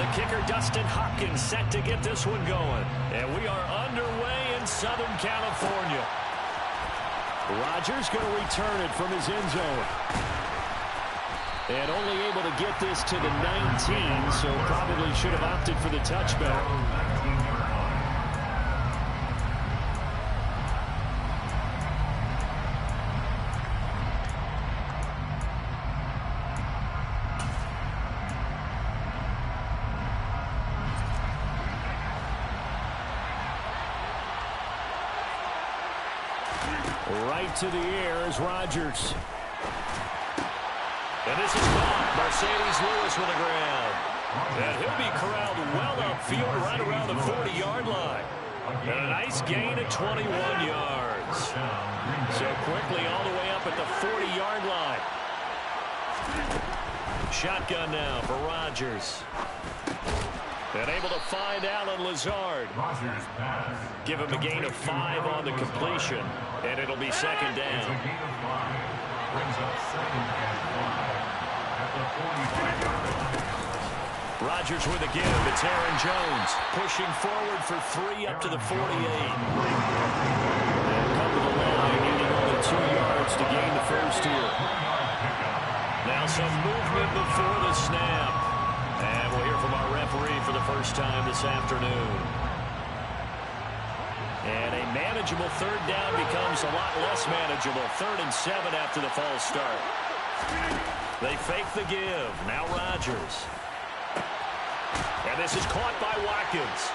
The kicker, Dustin Hopkins, set to get this one going. And we are underway in Southern California. Rodgers going to return it from his end zone. And only able to get this to the 19, so probably should have opted for the touchback. Right to the air is Rodgers. And this is caught. Mercedes Lewis with the ground. And he'll be corralled well upfield right around the 40-yard line. And a nice gain of 21 yards. So quickly all the way up at the 40-yard line. Shotgun now for Rodgers. And able to find Allen Lazard. Give him a gain of 5 on the completion. And it'll be second down. Rodgers with a give. It's Aaron Jones pushing forward for 3 up to the 48. And come to the line, needing only 2 yards to gain the first here. Now some movement before the snap. And we'll hear from our referee for the first time this afternoon. And a manageable third down becomes a lot less manageable. 3rd and 7 after the false start. They fake the give. Now Rodgers. And this is caught by Watkins.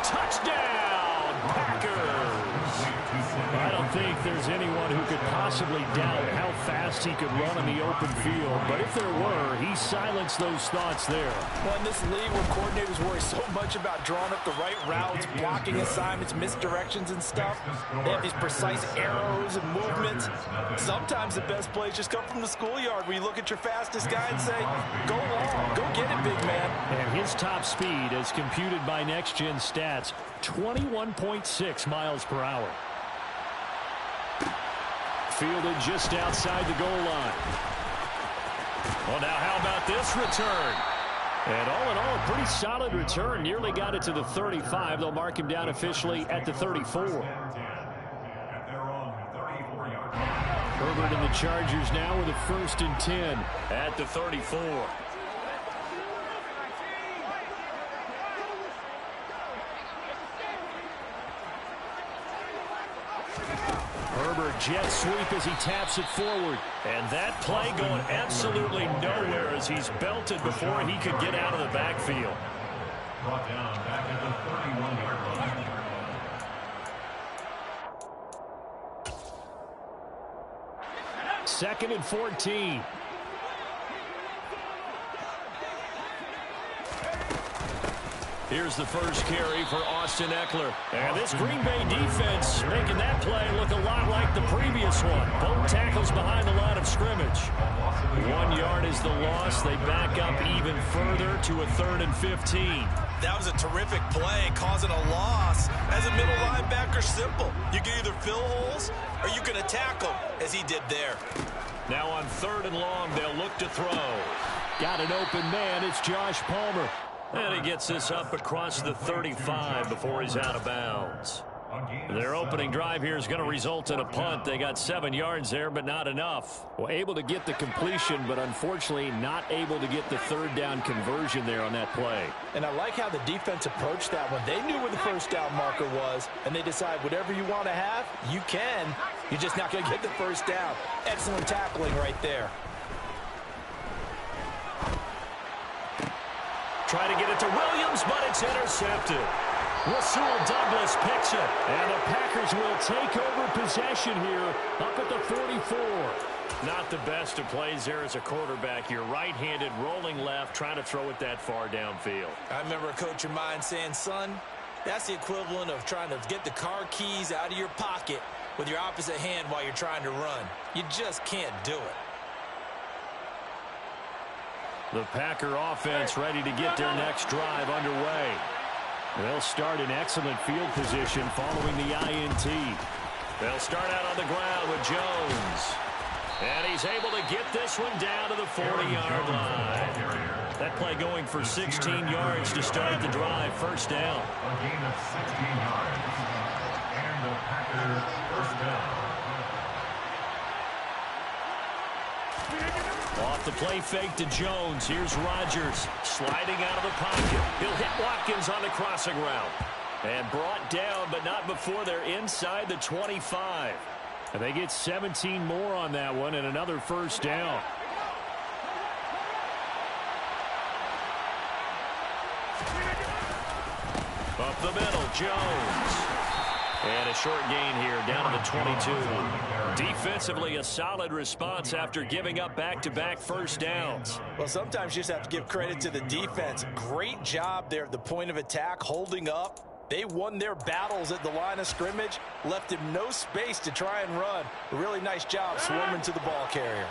Touchdown, Packers. I don't think there's anyone who could possibly doubt how fast he could run in the open field. But if there were, he silenced those thoughts there. Well, in this league where coordinators worry so much about drawing up the right routes, blocking assignments, misdirections and stuff, they have these precise arrows and movements. Sometimes the best plays just come from the schoolyard where you look at your fastest guy and say, go long, go get it, big man. And his top speed, as computed by Next Gen Stats, 21.6 miles per hour. Fielded just outside the goal line. Well, now how about this return? And all in all, a pretty solid return. Nearly got it to the 35. They'll mark him down officially at the 34. Herbert and the Chargers now with a 1st and 10 at the 34. Herbert jet sweep as he taps it forward. And that play going absolutely nowhere as he's belted before he could get out of the backfield. Brought down back at the 31-yard line. 2nd and 14. Here's the first carry for Austin Ekeler. And this Green Bay defense making that play look a lot like the previous one. Both tackles behind the line of scrimmage. 1 yard is the loss. They back up even further to a 3rd and 15. That was a terrific play, causing a loss. As a middle linebacker, simple. You can either fill holes or you can attack them, as he did there. Now on 3rd and long, they'll look to throw. Got an open man. It's Josh Palmer. And he gets this up across the 35 before he's out of bounds. Their opening drive here is going to result in a punt. They got 7 yards there, but not enough. Well, able to get the completion, but unfortunately not able to get the 3rd down conversion there on that play. And I like how the defense approached that one. They knew where the 1st down marker was, and they decide whatever you want to have, you can. You're just not going to get the 1st down. Excellent tackling right there. Try to get it to Williams, but it's intercepted. Rasul Douglas picks it, and the Packers will take over possession here up at the 44. Not the best of plays there as a quarterback. You're right-handed, rolling left, trying to throw it that far downfield. I remember a coach of mine saying, son, that's the equivalent of trying to get the car keys out of your pocket with your opposite hand while you're trying to run. You just can't do it. The Packer offense ready to get their next drive underway. They'll start in excellent field position following the INT. They'll start out on the ground with Jones. And he's able to get this one down to the 40-yard line. That play going for 16 yards to start the drive. First down. A gain of 16 yards. And the Packers first down. Off the play fake to Jones. Here's Rodgers sliding out of the pocket. He'll hit Watkins on the crossing route. And brought down, but not before they're inside the 25. And they get 17 more on that one and another first down. Up the middle, Jones. And a short gain here, down to the 22. Defensively, a solid response after giving up back-to-back first downs. Well, sometimes you just have to give credit to the defense. Great job there at the point of attack, holding up. They won their battles at the line of scrimmage, left him no space to try and run. A really nice job swarming to the ball carrier.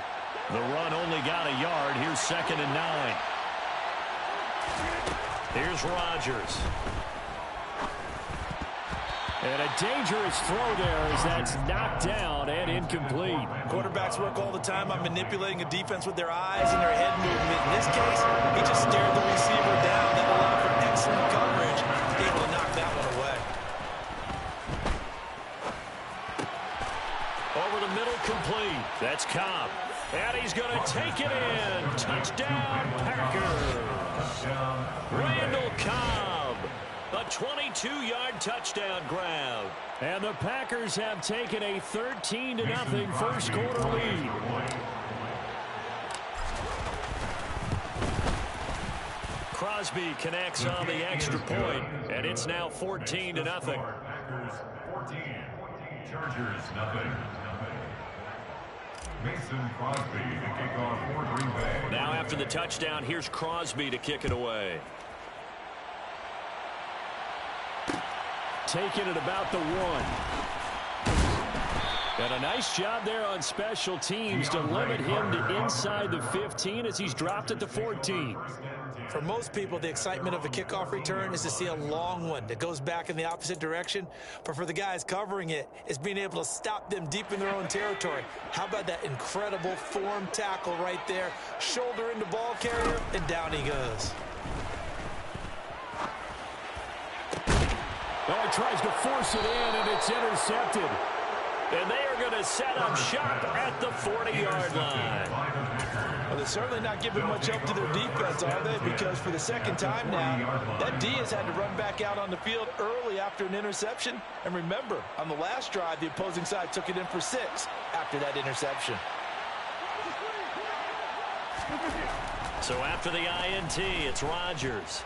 The run only got a yard. Here's 2nd and 9. Here's Rodgers. And a dangerous throw there as that's knocked down and incomplete. Quarterbacks work all the time on manipulating a defense with their eyes and their head movement. In this case, he just stared the receiver down. That allowed for excellent coverage. Able to knock that one away. Over the middle, complete. That's Cobb. And he's going to take it in. Touchdown, Packers. Randall Cobb. A 22-yard touchdown grab. And the Packers have taken a 13-0 first quarter lead. Crosby connects on the extra point, and it's now 14-0. Packers 14, Chargers nothing. Mason Crosby to kick off for Green Bay. Now after the touchdown, here's Crosby to kick it away. Taking it about the 1. And a nice job there on special teams to limit him to inside the 15 as he's dropped at the 14. For most people, the excitement of a kickoff return is to see a long one that goes back in the opposite direction. But for the guys covering it, it's being able to stop them deep in their own territory. How about that incredible form tackle right there? Shoulder into ball carrier, and down he goes. Oh, he tries to force it in, and it's intercepted. And they are going to set up shop at the 40-yard line. Well, they're certainly not giving much help to their defense, are they? Because for the second time now, that D has had to run back out on the field early after an interception. And remember, on the last drive, the opposing side took it in for 6 after that interception. So after the INT, it's Rodgers.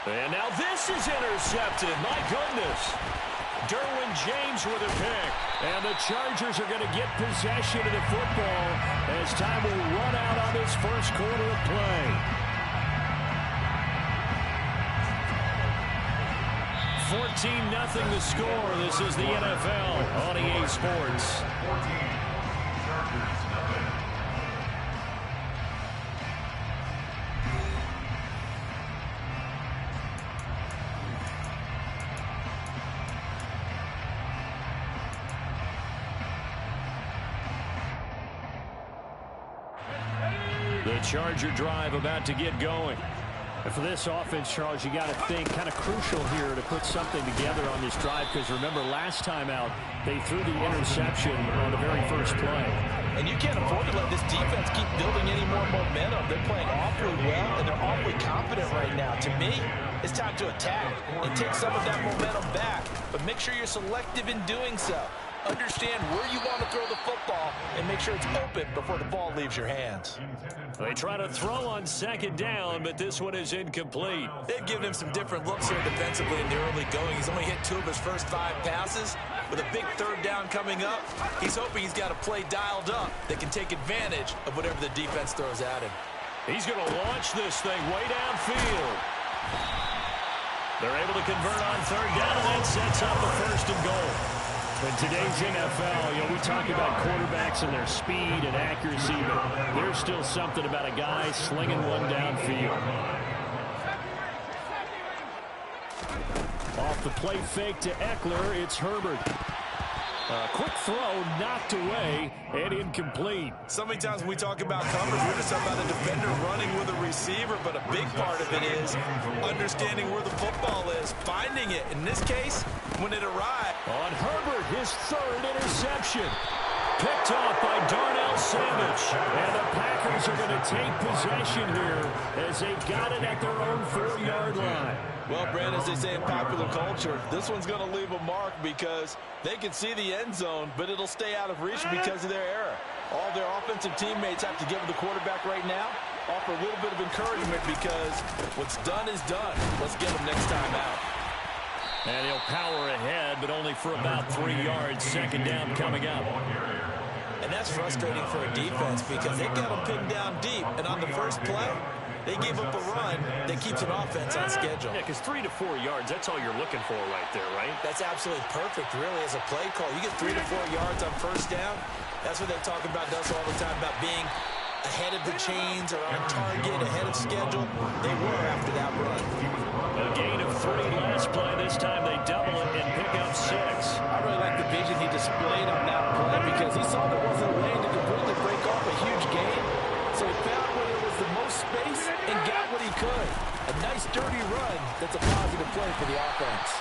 And now this is intercepted. My goodness. Derwin James with a pick. And the Chargers are going to get possession of the football as time will run out on this first quarter of play. 14-0 the score. This is the NFL on EA Sports. 14, Chargers nothing. The Charger drive about to get going. And for this offense, Charles, you got to think kind of crucial here to put something together on this drive, because remember last time out they threw the interception on the very first play. And you can't afford to let this defense keep building any more momentum. They're playing awfully well, and they're awfully confident right now. To me, it's time to attack and take some of that momentum back, but make sure you're selective in doing so. Understand where you want to throw the football and make sure it's open before the ball leaves your hands. They try to throw on second down, but this one is incomplete. They've given him some different looks here defensively in the early going. He's only hit 2 of his first 5 passes. With a big third down coming up, he's hoping he's got a play dialed up that can take advantage of whatever the defense throws at him. He's going to launch this thing way downfield. They're able to convert on third down, and that sets up a 1st and goal. In today's NFL, we talk about quarterbacks and their speed and accuracy, but there's still something about a guy slinging one downfield. Off the play fake to Eckler, it's Herbert. Quick throw, knocked away, and incomplete. So many times when we talk about coverage, we're just talking about a defender running with a receiver, but a big part of it is understanding where the football is, finding it. In this case, when it arrived. On Herbert, his third interception. Picked off by Darnell Savage. And the Packers are going to take possession here as they've got it at their own 4-yard line. Well, Brandon, as they say in popular culture, this one's going to leave a mark because they can see the end zone, but it'll stay out of reach because of their error. All their offensive teammates have to give the quarterback right now, offer a little bit of encouragement because what's done is done. Let's get them next time out. And he'll power ahead, but only for about 3 yards. Second down coming up. And that's frustrating for a defense because they got them pinned down deep, and on the first play, they gave up a run that keeps an offense on schedule. Yeah, because 3 to 4 yards, that's all you're looking for right there, right? That's absolutely perfect, really, as a play call. You get 3 to 4 yards on first down. That's what they talk about, Dust, all the time, about being ahead of the chains or on target, ahead of schedule. They were after that run. A gain of 3 last play. This time they double it and pick up 6. I really like the vision he displayed on that play because he saw there wasn't a lane to completely break off a huge gain. So he found where there was the most space and got what he could. A nice, dirty run that's a positive play for the offense.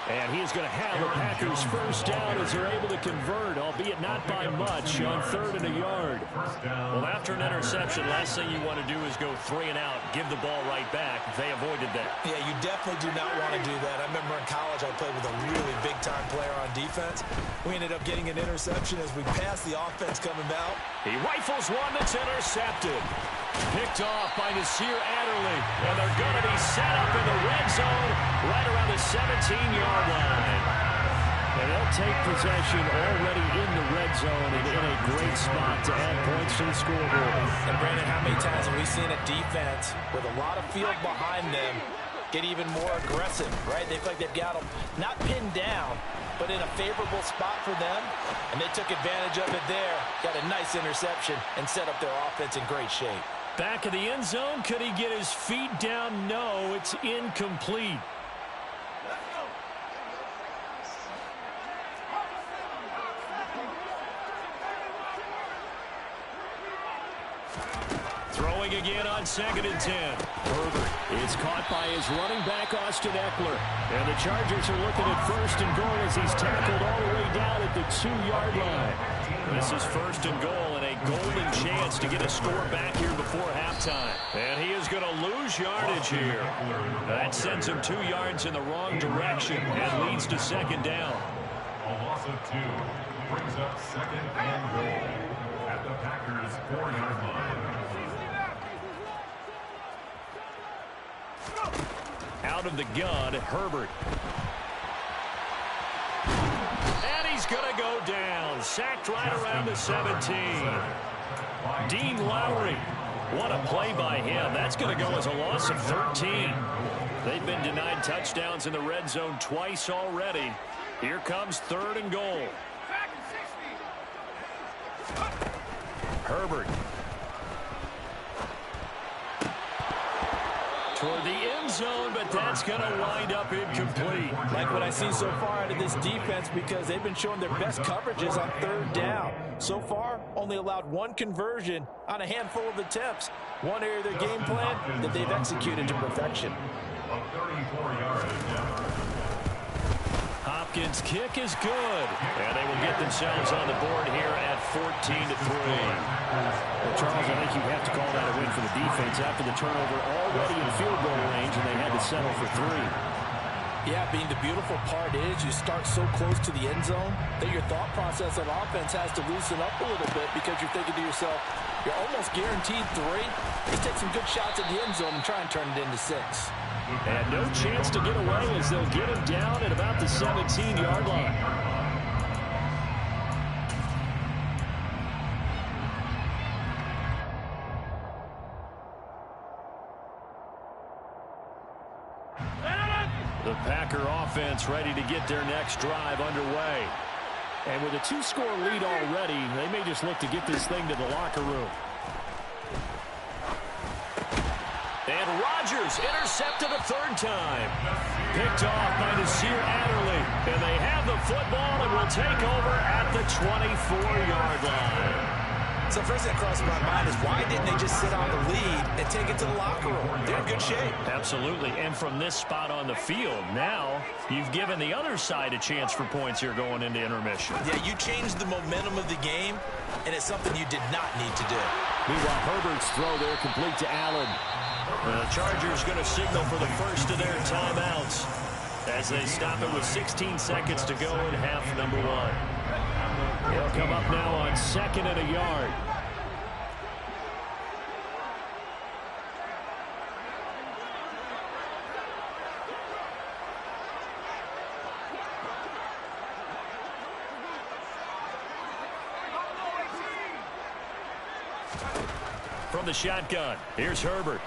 And he is going to have the Packers first down as they're able to convert, albeit not by much, on 3rd and a yard. Well, after an interception, last thing you want to do is go 3 and out, give the ball right back. They avoided that. Yeah, you definitely do not want to do that. I remember in college I played with a really big-time player on defense. We ended up getting an interception as we passed the offense coming out. He rifles one that's intercepted. Picked off by Nasir Adderley. And they're going to be set up in the red zone right around the 17-yard line. And they'll take possession already in the red zone and in a great spot to add points to the scoreboard. And Brandon, how many times have we seen a defense with a lot of field behind them get even more aggressive, right? They feel like they've got them not pinned down, but in a favorable spot for them, and they took advantage of it there, got a nice interception, and set up their offense in great shape. Back of the end zone, could he get his feet down? No, it's incomplete. Throwing again on 2nd and 10. Herbert is caught by his running back, Austin Eckler. And the Chargers are looking at 1st and goal as he's tackled all the way down at the 2-yard line. This is 1st and goal and a golden chance to get a score back here before halftime. And he is going to lose yardage here. That sends him 2 yards in the wrong direction and leads to 2nd down. A loss of 2 brings up 2nd and goal at the Packers' 4-yard line. Out of the gun, Herbert. And he's going to go down. Sacked right around the 17. Dean Lowry. What a play by him. That's going to go as a loss of 13. They've been denied touchdowns in the red zone twice already. Here comes 3rd and goal. Herbert. Toward the end zone, but that's going to wind up incomplete. Like what I've seen so far out of this defense because they've been showing their best coverages on 3rd down. So far, only allowed 1 conversion on a handful of attempts. One area of their game plan that they've executed to perfection. A 34-yard Hopkins' kick is good. And they will get themselves on the board here at 14-3. Well, Charles, I think you have to call that a win for the defense after the turnover already in field goal range, and they had to settle for 3. Yeah, being the beautiful part is you start so close to the end zone that your thought process on offense has to loosen up a little bit because you're thinking to yourself, you're almost guaranteed 3. Just take some good shots at the end zone and try and turn it into 6. And no chance to get away as they'll get him down at about the 17-yard line. The Packer offense ready to get their next drive underway. And with a 2-score lead already, they may just look to get this thing to the locker room. And Rodgers Rodgers intercepted a third time. Picked off by Nasir Adderley. And they have the football and will take over at the 24-yard line. So first thing that crossed my mind is why didn't they just sit on the lead and take it to the locker room? They're in good shape. Absolutely. And from this spot on the field, now you've given the other side a chance for points here going into intermission. Yeah, you changed the momentum of the game, and it's something you did not need to do. Meanwhile, Herbert's throw there complete to Allen. The Chargers going to signal for the first of their timeouts as they stop it with 16 seconds to go in half number one. They'll come up now on 2nd and a yard. From the shotgun, here's Herbert.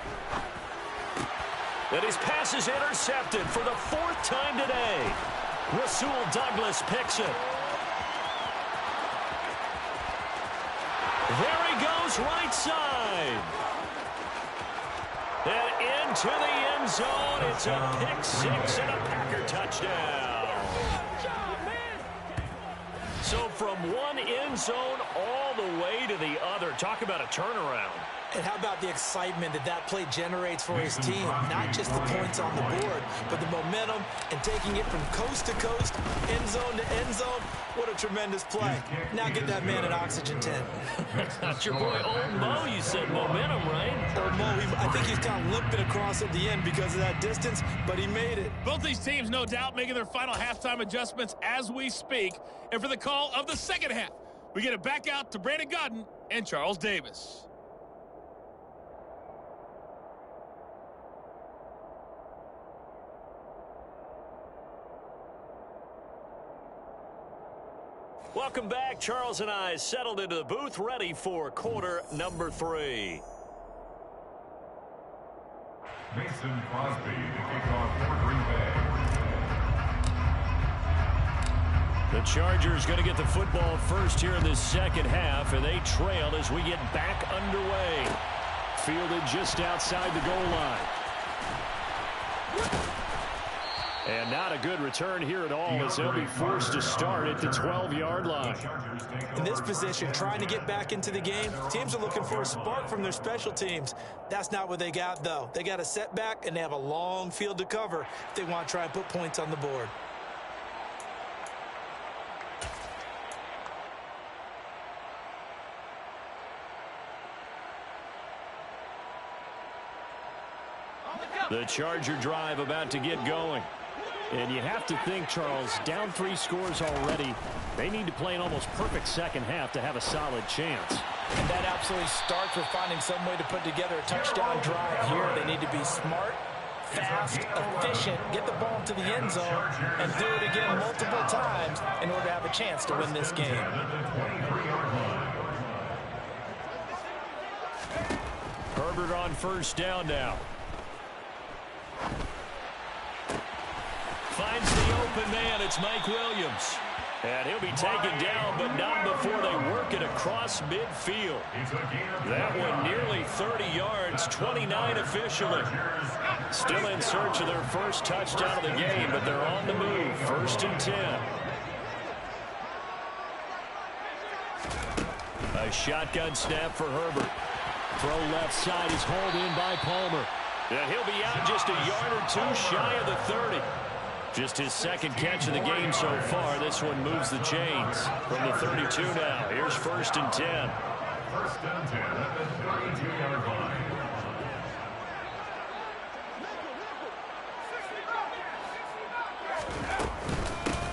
And his pass is intercepted for the 4th time today. Rasul Douglas picks it. There he goes, right side. And into the end zone. It's a pick six and a Packer touchdown. So from one end zone all the way to the other. Talk about a turnaround. And how about the excitement that that play generates for his team? Not just the points on the board, but the momentum and taking it from coast to coast, end zone to end zone. What a tremendous play. Now get that man an oxygen tent. That's your boy Old Mo. You said momentum, right? Old Mo, I think he's kind of limping across at the end because of that distance, but he made it. Both these teams, no doubt, making their final halftime adjustments as we speak. And for the call of the second half, we get it back out to Brandon Gaudin and Charles Davis. Welcome back. Charles and I settled into the booth, ready for quarter number 3. Mason Crosby to kick off for Green Bay. The Chargers going to get the football first here in this second half, and they trail as we get back underway. Fielded just outside the goal line. And not a good return here at all as they'll be forced to start at the 12-yard line. In this position, trying to get back into the game, teams are looking for a spark from their special teams. That's not what they got, though. They got a setback, and they have a long field to cover if they want to try and put points on the board. The Charger drive about to get going. And you have to think, Charles, down 3 scores already. They need to play an almost perfect second half to have a solid chance. And that absolutely starts with finding some way to put together a touchdown drive here. They need to be smart, fast, efficient, get the ball to the end zone, and do it again multiple times in order to have a chance to win this game. Herbert on first down now. Finds the open man. It's Mike Williams. And he'll be taken down, but not before they work it across midfield. That one nearly 30 yards, 29 officially. Still in search of their first touchdown of the game, but they're on the move. 1st and 10. A shotgun snap for Herbert. Throw left side is hauled in by Palmer. And he'll be out just a yard or 2 shy of the 30. Just his second catch of the game so far. This one moves the chains from the 32 now. Here's 1st and 10. 1st and 10 at the 32-yard line.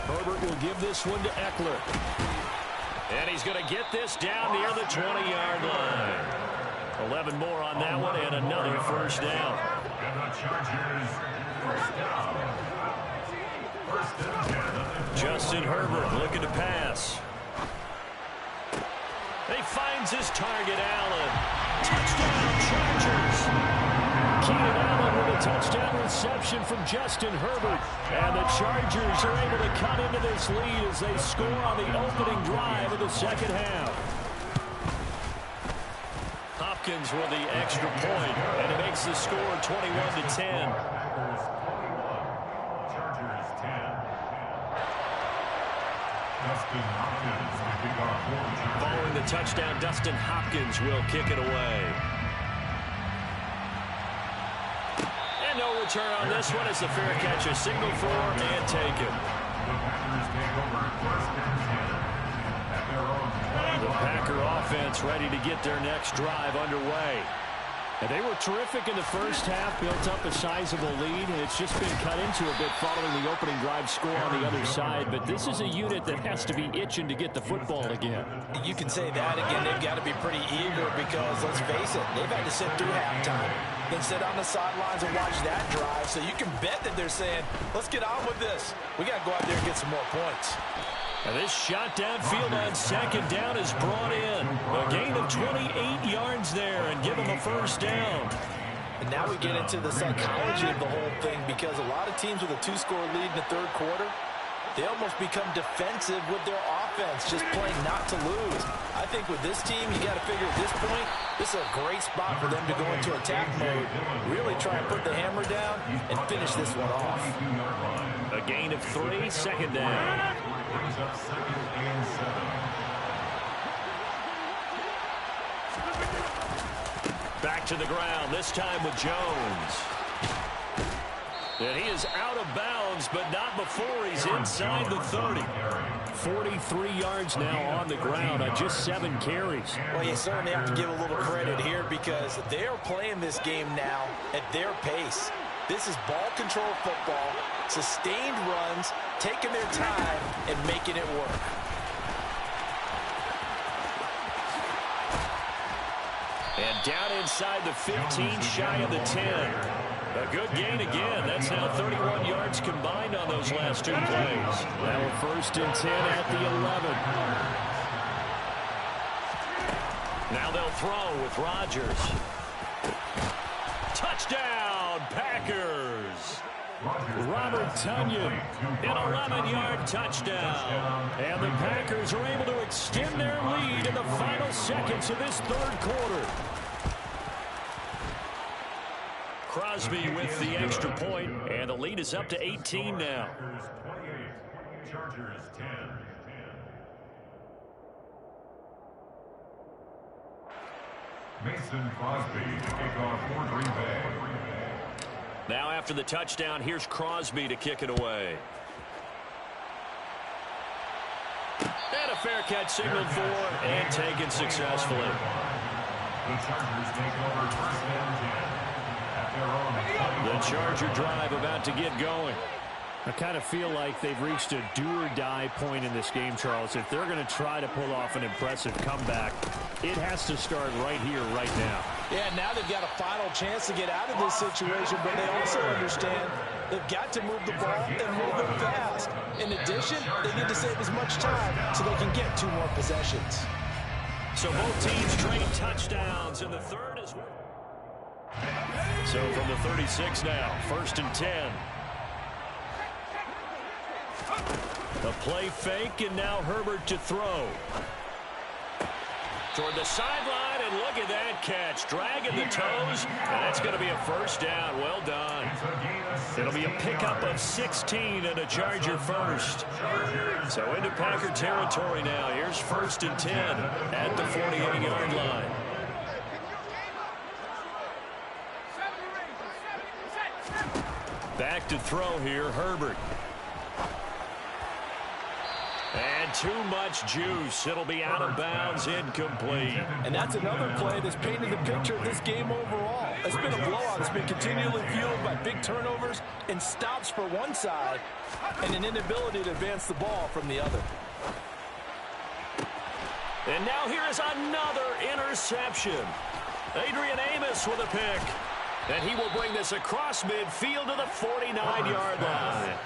Herbert will give this one to Eckler. And he's going to get this down near the 20-yard line. 11 more on that one and another first down. And the Chargers first down. Justin Herbert looking to pass. He finds his target, Allen. Touchdown, Chargers. Keenan Allen with a touchdown reception from Justin Herbert. And the Chargers are able to cut into this lead as they score on the opening drive of the second half. Hopkins with the extra point, and it makes the score 21-10. Chargers 10. Dustin Hopkins to kick off for the Chargers. Following the touchdown, Dustin Hopkins will kick it away. And no return on this one as the fair catch is signaled for and taken. The Packers take over first and 10 at their own 20. The Packer offense ready to get their next drive underway. And they were terrific in the first half, built up a sizable lead, and it's just been cut into a bit following the opening drive score on the other side. But this is a unit that has to be itching to get the football again. You can say that again. They've got to be pretty eager because, let's face it, they've had to sit through halftime, then sit on the sidelines and watch that drive. So you can bet that they're saying, let's get on with this. We got to go out there and get some more points. And this shot downfield on second down is brought in. A gain of 28 yards there and give them a first down. And now we get into the psychology of the whole thing because a lot of teams with a two-score lead in the third quarter, they almost become defensive with their offense, just playing not to lose. I think with this team, you got to figure at this point, this is a great spot for them to go into attack mode, really try and put the hammer down and finish this one off. A gain of 3, second down. Brings up second and 7. Back to the ground, this time with Jones. And he is out of bounds, but not before he's inside the 30. 43 yards now on the ground on just 7 carries. Well, you certainly have to give a little credit here because they are playing this game now at their pace. This is ball control football, sustained runs, taking their time and making it work. And down inside the 15, shy of the 10. A good gain again. That's now 31 yards combined on those last 2 plays. Now a first and 10 at the 11. Now they'll throw with Rodgers. Touchdown, Packers! Robert Tonyan, An 11-yard touchdown. and the Packers are able to extend their lead in the final seconds of this third quarter. Crosby with the extra point, and the lead is up to 18 now. Packers 28, Chargers 10. Mason Crosby to kick off for Green Bay. Now after the touchdown, here's Crosby to kick it away. And a fair catch signaled for and taken successfully. The Chargers take over first and 10 at their own 20. The Charger drive about to get going. I kind of feel like they've reached a do-or-die point in this game, Charles. If they're going to try to pull off an impressive comeback, it has to start right here, right now. Yeah, now they've got a final chance to get out of this situation, but they also understand they've got to move the ball and move it fast. In addition, they need to save as much time so they can get 2 more possessions. So both teams trade touchdowns in the third as well. So from the 36 now, first and 10. A play fake, and now Herbert to throw. Toward the sideline, and look at that catch. Dragging the toes, and that's going to be a first down. Well done. It'll be a pickup of 16 and a Charger first. So into Packer territory now. Here's first and 10 at the 48-yard line. Back to throw here, Herbert. And too much juice. It'll be out of bounds, incomplete. And that's another play that's painted the picture of this game overall. It's been a blowout. It's been continually fueled by big turnovers and stops for one side and an inability to advance the ball from the other. And now here is another interception. Adrian Amos with a pick. And he will bring this across midfield to the 49-yard line.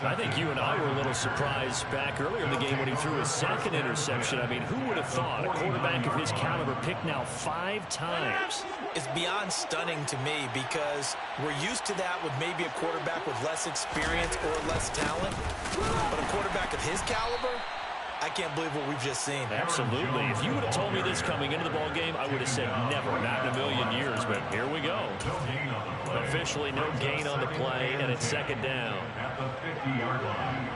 I think you and I were a little surprised back earlier in the game when he threw his second interception. I mean, who would have thought a quarterback of his caliber picked now 5 times? It's beyond stunning to me because we're used to that with maybe a quarterback with less experience or less talent. But a quarterback of his caliber, I can't believe what we've just seen. Absolutely. If you would have told me this coming into the ball game, I would have said never, not in a million years. But here we go. Officially no gain on the play, and it's second down. At the 50-yard line.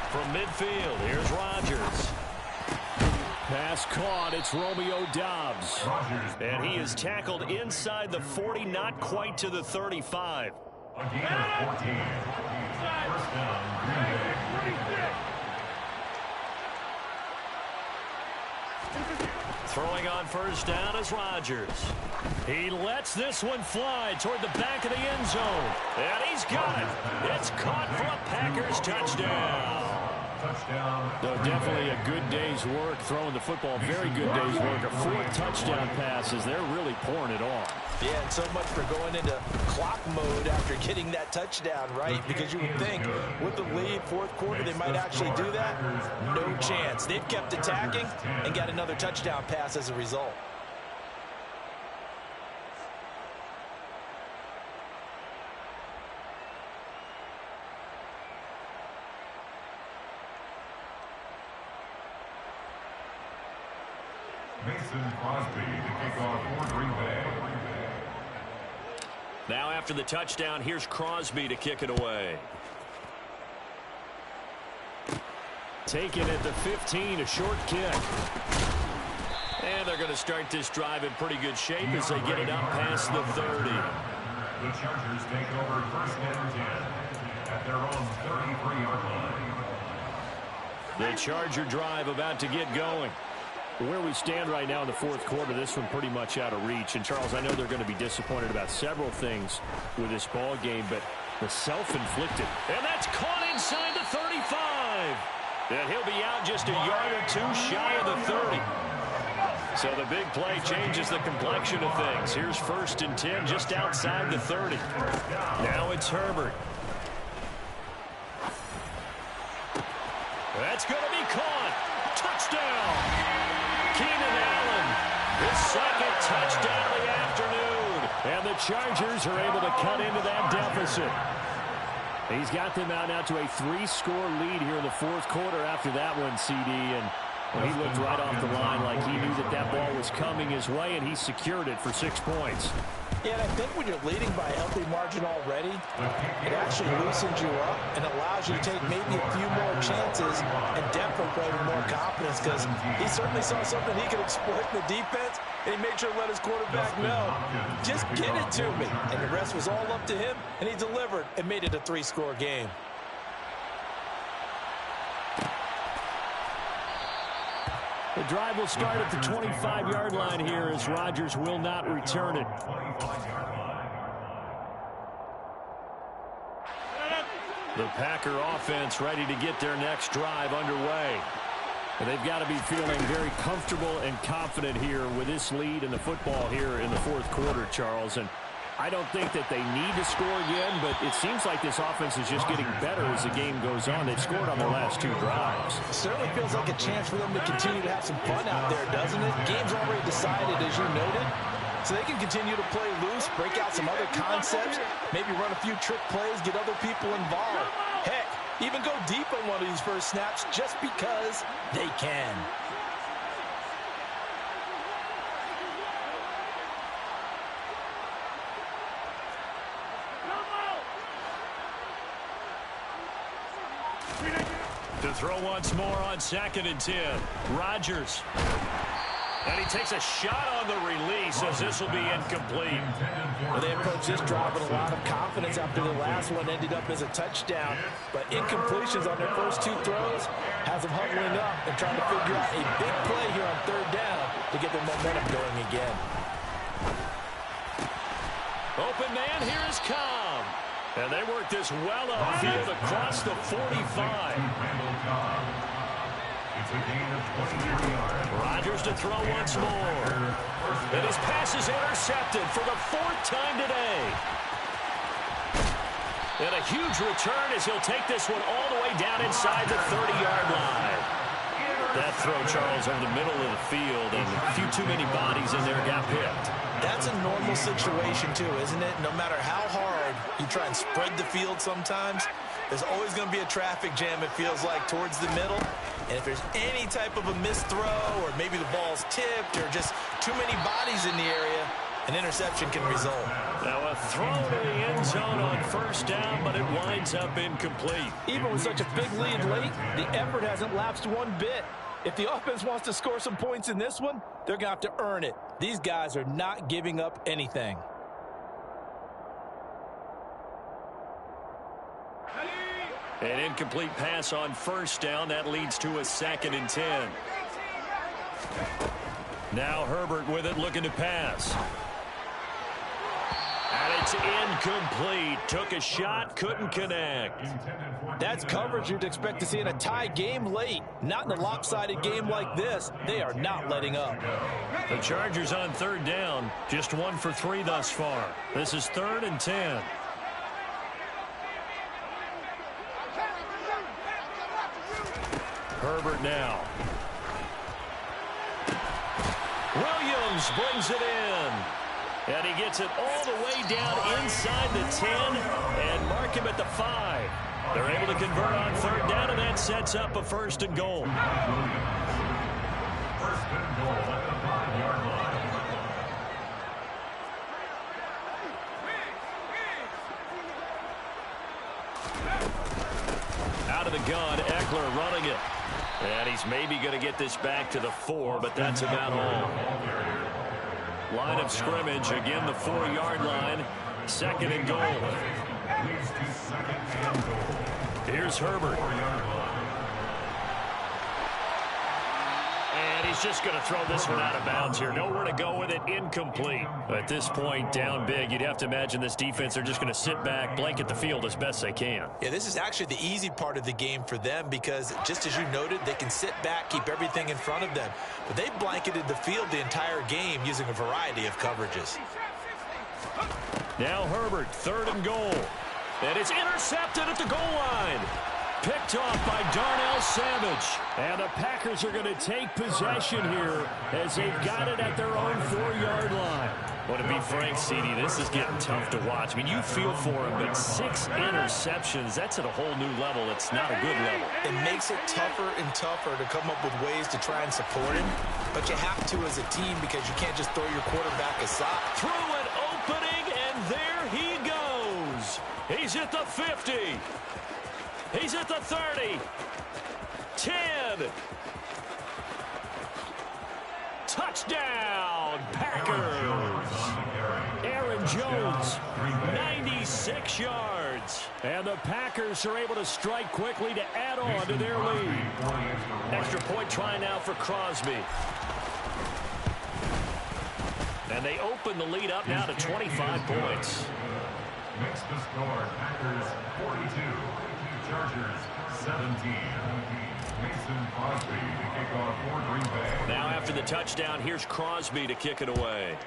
From midfield, here's Rodgers. Pass caught. It's Romeo Doubs. And he is tackled inside the 40, not quite to the 35. A gain of 14. First down, Green Bay. Throwing on first down is Rodgers. He lets this one fly toward the back of the end zone. And he's got it. It's caught for a Packers touchdown. No, definitely a good day's work throwing the football. Very good day's work. A 4 touchdown passes. They're really pouring it on. Yeah, and so much for going into clock mode after getting that touchdown, right? Because you would think with the lead, fourth quarter, they might actually do that. No chance. They've kept attacking and got another touchdown pass as a result. Mason Crosby to kick off for Green Bay. Now after the touchdown, here's Crosby to kick it away. Taken at the 15, a short kick. And they're going to start this drive in pretty good shape as they get it up past the 30. The Chargers take over first and 10 at their own 33-yard line. The Charger drive about to get going. Where we stand right now in the fourth quarter, this one pretty much out of reach. And, Charles, I know they're going to be disappointed about several things with this ball game, but the self-inflicted. And that's caught inside the 35. And he'll be out just a yard or two shy of the 30. So the big play changes the complexion of things. Here's first and 10 just outside the 30. Now it's Herbert. That's going to be caught. Touchdown. Keenan Allen, his second touchdown of the afternoon. And the Chargers are able to cut into that deficit. He's got them out now to a 3-score lead here in the fourth quarter after that one, CD. And he looked right off the line like he knew that that ball was coming his way, and he secured it for 6 points. Yeah, and I think when you're leading by a healthy margin already, it actually loosens you up and allows you to take maybe a few more chances and definitely play with more confidence, because he certainly saw something he could exploit in the defense, and he made sure to let his quarterback know, just get it to me. And the rest was all up to him, and he delivered and made it a 3-score game. The drive will start at the 25-yard line here as Rodgers will not return it. The Packer offense ready to get their next drive underway. And they've got to be feeling very comfortable and confident here with this lead in the football here in the fourth quarter, Charles. And I don't think that they need to score again, but it seems like this offense is just getting better as the game goes on. They've scored on their last 2 drives. Certainly feels like a chance for them to continue to have some fun out there, doesn't it? Game's already decided, as you noted, so they can continue to play loose, break out some other concepts, maybe run a few trick plays, get other people involved. Heck, even go deep on one of these first snaps just because they can. To throw once more on second and 10. Rodgers. And he takes a shot on the release as this will be incomplete. Well, they approached this drive with a lot of confidence after the last one ended up as a touchdown. But incompletions on their first 2 throws has them huddling up and trying to figure out a big play here on third down to get their momentum going again. Open man, here is Cobb. And they work this well upfield across the 45. Rodgers to throw once more. And his pass is intercepted for the 4th time today. And a huge return as he'll take this one all the way down inside the 30-yard line. That throw, Charles, over the middle of the field, and a few too many bodies in there got picked. That's a normal situation, too, isn't it? No matter how hard you try and spread the field sometimes, there's always going to be a traffic jam, it feels like, towards the middle. And if there's any type of a missed throw, or maybe the ball's tipped, or just too many bodies in the area, an interception can result. Now a throw to the end zone on first down, but it winds up incomplete. Even with such a big lead late, the effort hasn't lapsed one bit. If the offense wants to score some points in this one, they're going to have to earn it. These guys are not giving up anything. An incomplete pass on first down. That leads to a 2nd and 10. Now Herbert with it, looking to pass. And it's incomplete. Took a shot, couldn't connect. That's coverage you'd expect to see in a tie game late. Not in a lopsided game like this. They are not letting up. The Chargers on 3rd down. Just 1 for 3 thus far. This is 3rd and 10. Herbert now. Williams brings it in. And he gets it all the way down inside the 10 and mark him at the 5. They're able to convert on 3rd down, and that sets up a 1st and goal. 1st and goal at the 5-yard line. Out of the gun, Eckler running it. And he's maybe going to get this back to the 4, but that's about all. Line of scrimmage, again the 4-yard line. 2nd and goal. Here's Herbert. And he's just going to throw this one out of bounds here. Nowhere to go with it, incomplete. At this point, down big, you'd have to imagine this defense are just going to sit back, blanket the field as best they can. Yeah, this is actually the easy part of the game for them because, just as you noted, they can sit back, keep everything in front of them. But they blanketed the field the entire game using a variety of coverages. Now Herbert, 3rd and goal. And it's intercepted at the goal line. Picked off by Darnell Savage. And the Packers are going to take possession here as they've got it at their own 4-yard line. Well, to be frank, CD, this is getting tough to watch. I mean, you feel for him, but 6 interceptions, that's at a whole new level. It's not a good level. It makes it tougher and tougher to come up with ways to try and support him. But you have to as a team because you can't just throw your quarterback aside. Through an opening, and there he goes. He's at the 50. He's at the 30. 10. Touchdown, Packers. Aaron Jones, 96 yards. And the Packers are able to strike quickly to add on to their lead. Extra point try now for Crosby. And they open the lead up now to 25 points. Makes the score Packers 42. Chargers 17. Mason Crosby to kick off for Green Bay. Now after the touchdown, here's Crosby to kick it away.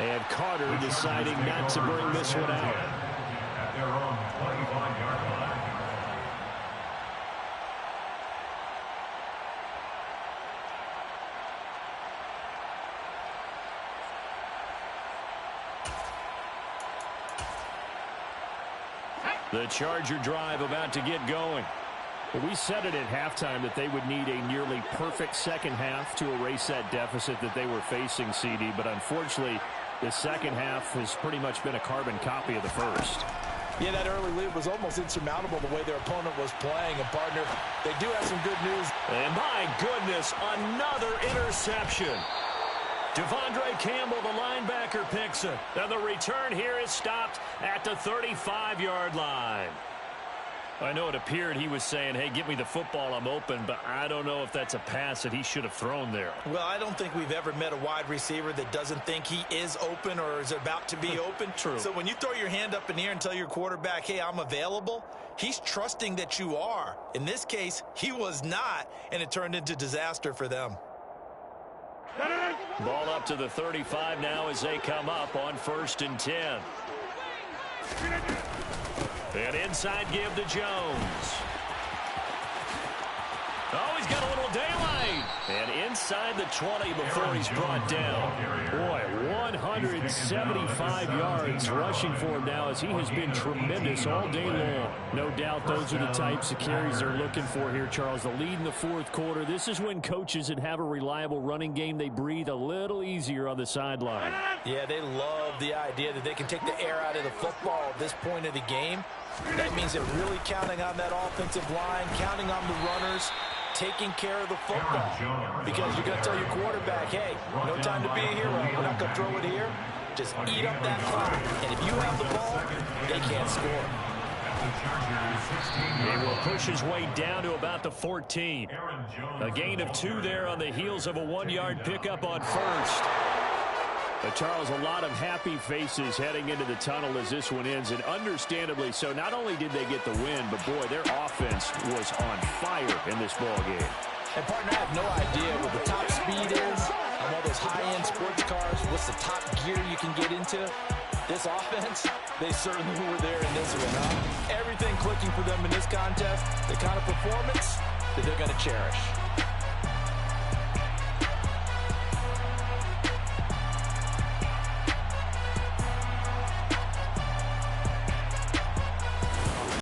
And Carter deciding not to bring this one out. At their own 25-yard line. The Charger drive about to get going. Well, we said it at halftime that they would need a nearly perfect second half to erase that deficit that they were facing, CD. But unfortunately, the second half has pretty much been a carbon copy of the first. Yeah, that early lead was almost insurmountable the way their opponent was playing. And, partner, they do have some good news. And my goodness, another interception. Devondre Campbell, the linebacker, picks it. And the return here is stopped at the 35-yard line. I know it appeared he was saying, hey, get me the football, I'm open, but I don't know if that's a pass that he should have thrown there. Well, I don't think we've ever met a wide receiver that doesn't think he is open or is about to be open. True. So when you throw your hand up in the air and tell your quarterback, hey, I'm available, he's trusting that you are. In this case, he was not, and it turned into disaster for them. Ball up to the 35 now as they come up on 1st and 10. An inside give to Jones. Oh, he's got a little daylight. And inside the 20 before he's brought down. Boy, 175 yards rushing for him now as he has been tremendous all day long. No doubt those are the types of carries they're looking for here, Charles. The lead in the 4th quarter. This is when coaches that have a reliable running game, they breathe a little easier on the sideline. Yeah, they love the idea that they can take the air out of the football at this point of the game. That means they're really counting on that offensive line, counting on the runners, taking care of the football. Because you're going to tell your quarterback, hey, no time to be a hero. We're not going to throw it here. Just eat up that clock. And if you have the ball, they can't score. He will push his way down to about the 14. A gain of 2 there on the heels of a 1-yard pickup on 1st. But Charles, a lot of happy faces heading into the tunnel as this one ends, and understandably so. Not only did they get the win, but boy, their offense was on fire in this ball game. And partner, I have no idea what the top speed is on all those high-end sports cars. What's the top gear you can get into? This offense, they certainly were there in this one, huh? Everything clicking for them in this contest, the kind of performance that they're going to cherish.